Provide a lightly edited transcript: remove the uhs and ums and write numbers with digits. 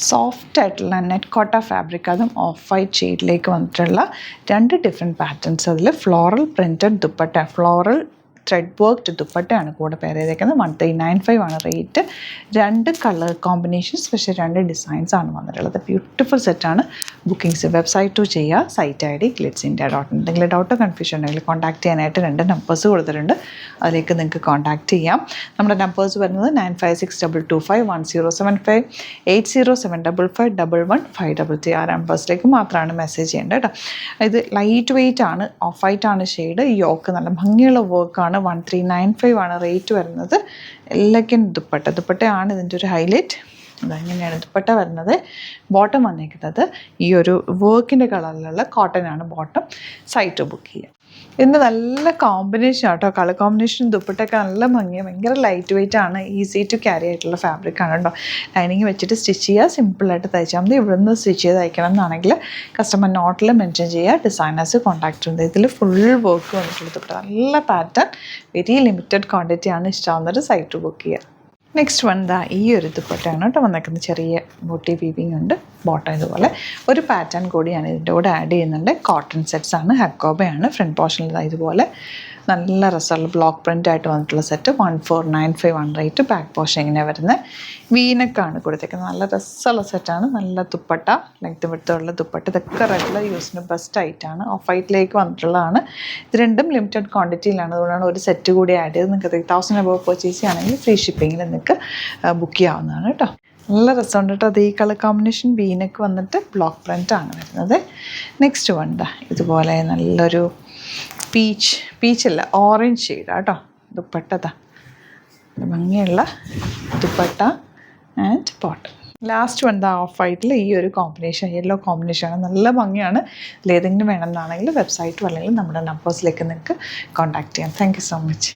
Soft ആയിട്ടുള്ള net കോട്ട fabric, അതും ഓഫ് വൈറ്റ് ഷെയ്ഡിലേക്ക് വന്നിട്ടുള്ള 2 ഡിഫറെൻറ്റ് പാറ്റേൺസ്. അതിൽ floral printed dupatta, floral thread worked ദുപ്പട്ടയാണ് കൂടെ പെയർ ചെയ്തേക്കുന്നത്. 1395 ആണ് റേറ്റ്. 2 കളർ കോമ്പിനേഷൻസ്, പക്ഷേ 2 ഡിസൈൻസ് ആണ് വന്നിട്ടുള്ളത്. ബ്യൂട്ടിഫുൾ സെറ്റാണ്. ബുക്കിംഗ്സ് വെബ്സൈറ്റ് ടു ചെയ്യുക. Site ID glitzindia.in. എന്തെങ്കിലും ഡൗട്ടോ കൺഫ്യൂഷൻ ഉണ്ടെങ്കിൽ കോൺടാക്ട് ചെയ്യാനായിട്ട് 2 നമ്പേഴ്സ് കൊടുത്തിട്ടുണ്ട്. അതിലേക്ക് നിങ്ങൾക്ക് കോൺടാക്ട് ചെയ്യാം. നമ്മുടെ നമ്പേഴ്സ് വരുന്നത് 9562251075, 8075551153. ആ നമ്പേഴ്സിലേക്ക് മാത്രമാണ് മെസ്സേജ് ചെയ്യേണ്ടത് കേട്ടോ. ഇത് ലൈറ്റ് വെയ്റ്റ് ആണ്, ഓഫ് വൈറ്റ് ആണ് ഷെയ്ഡ്. യോക്ക് നല്ല ഭംഗിയുള്ള വർക്കാണ്. 1395 ആണ് റേറ്റ് വരുന്നത്. എല്ലാവർക്കും ദുപ്പട്ടയാണ് ഇതിൻ്റെ ഒരു ഹൈലൈറ്റ്. അതങ്ങനെയാണ് ദുപ്പട്ട വരുന്നത്. ബോട്ടം വന്നിരിക്കുന്നത് ഈ ഒരു വർക്കിൻ്റെ കളറിലുള്ള കോട്ടൺ ആണ് ബോട്ടം. സൈറ്റ് ബുക്ക് ചെയ്യുക. ഇതിൻ്റെ നല്ല കോമ്പിനേഷൻ ആട്ടോ, കളർ കോമ്പിനേഷൻ ദുപ്പട്ടയൊക്കെ നല്ല ഭംഗിയാണ്. ഭയങ്കര ലൈറ്റ് വെയ്റ്റ് ആണ്, ഈസി ടു ക്യാരി ആയിട്ടുള്ള ഫാബ്രിക് ആണ് കേട്ടോ. ലൈനിങ് വെച്ചിട്ട് സ്റ്റിച്ച് ചെയ്യുക, സിമ്പിളായിട്ട് തയ്ച്ചാൽ മതി. ഇവിടെ നിന്ന് സ്റ്റിച്ച് ചെയ്ത് തയ്ക്കണം എന്നാണെങ്കിൽ കസ്റ്റമർ നോട്ടിൽ മെൻഷൻ ചെയ്യുക, ഡിസൈനേഴ്സ് കോൺടാക്ട് ചെയ്യുന്നത്. ഇതിൽ ഫുൾ വർക്ക് വന്നിട്ടുള്ള ദുപ്പട്ട, നല്ല പാറ്റേൺ, വെരി ലിമിറ്റഡ് ക്വാണ്ടിറ്റി ആണ്. ഇഷ്ടമാവുന്നൊരു സൈറ്റ് ബുക്ക് ചെയ്യുക. നെക്സ്റ്റ് വൺ ഈ ഒരു ദുപ്പട്ടയാണ് കേട്ടോ വന്നേക്കുന്നത്. ചെറിയ ബോട്ടി വീവിങ് ഉണ്ട്. ബോട്ടം ഇതുപോലെ ഒരു പാറ്റേൺ കൂടിയാണ് ഇതിൻ്റെ കൂടെ ആഡ് ചെയ്യുന്നുണ്ട്. കോട്ടൺ സെറ്റ്സ് ആണ്, ഹക്കോബയാണ്. ഫ്രണ്ട് പോർഷനിൽ ഇതുപോലെ നല്ല രസമുള്ള ബ്ലോക്ക് പ്രിൻ്റ് ആയിട്ട് വന്നിട്ടുള്ള സെറ്റ്. 1495 റേറ്റ്. ബാക്ക് പോർഷൻ ഇങ്ങനെ വരുന്നത് വീനക്കാണ് കൊടുത്തേക്കുന്നത്. നല്ല രസമുള്ള സെറ്റാണ്. നല്ല ദുപ്പട്ട, ലെങ്ത് വിട്ടുള്ള ദുപ്പട്ട. ഇതൊക്കെ റെഗുലർ യൂസിന് ബെസ്റ്റ് ആയിട്ടാണ്. ഓഫ് വൈറ്റിലേക്ക് വന്നിട്ടുള്ളതാണ്. ഇത് രണ്ടും ലിമിറ്റഡ് ക്വാണ്ടിറ്റിയിലാണ്. അതുകൊണ്ടാണ് ഒരു സെറ്റ് കൂടി ആഡ് ചെയ്ത് നിങ്ങൾക്ക് 3000 above പർച്ചേസ് ചെയ്യുകയാണെങ്കിൽ ഫ്രീ ഷിപ്പിങ്ങിൽ നിങ്ങൾക്ക് ബുക്ക് ചെയ്യാവുന്നതാണ് കേട്ടോ. നല്ല രസമുണ്ട് കേട്ടോ. അത് ഈ കളർ കോമ്പിനേഷൻ വീനക്ക് വന്നിട്ട് ബ്ലോക്ക് പ്രിൻ്റ് ആണ് വരുന്നത്. നെക്സ്റ്റ് വൺ ഇതുപോലെ നല്ലൊരു പീച്ചല്ല ഓറഞ്ച് ഷെയ്ഡാണ് കേട്ടോ ദുപ്പട്ട. ഭംഗിയുള്ള dupatta and bottom. Last one of വൈറ്റിൽ ഈ ഒരു കോമ്പിനേഷൻ, യെല്ലോ കോമ്പിനേഷനാണ്. നല്ല ഭംഗിയാണ്. ഇതിലേതെങ്കിലും വേണമെന്നാണെങ്കിൽ വെബ്സൈറ്റും അല്ലെങ്കിൽ നമ്മുടെ നമ്പേഴ്സിലേക്ക് നിങ്ങൾക്ക് കോൺടാക്ട് ചെയ്യാം. Thank you so much.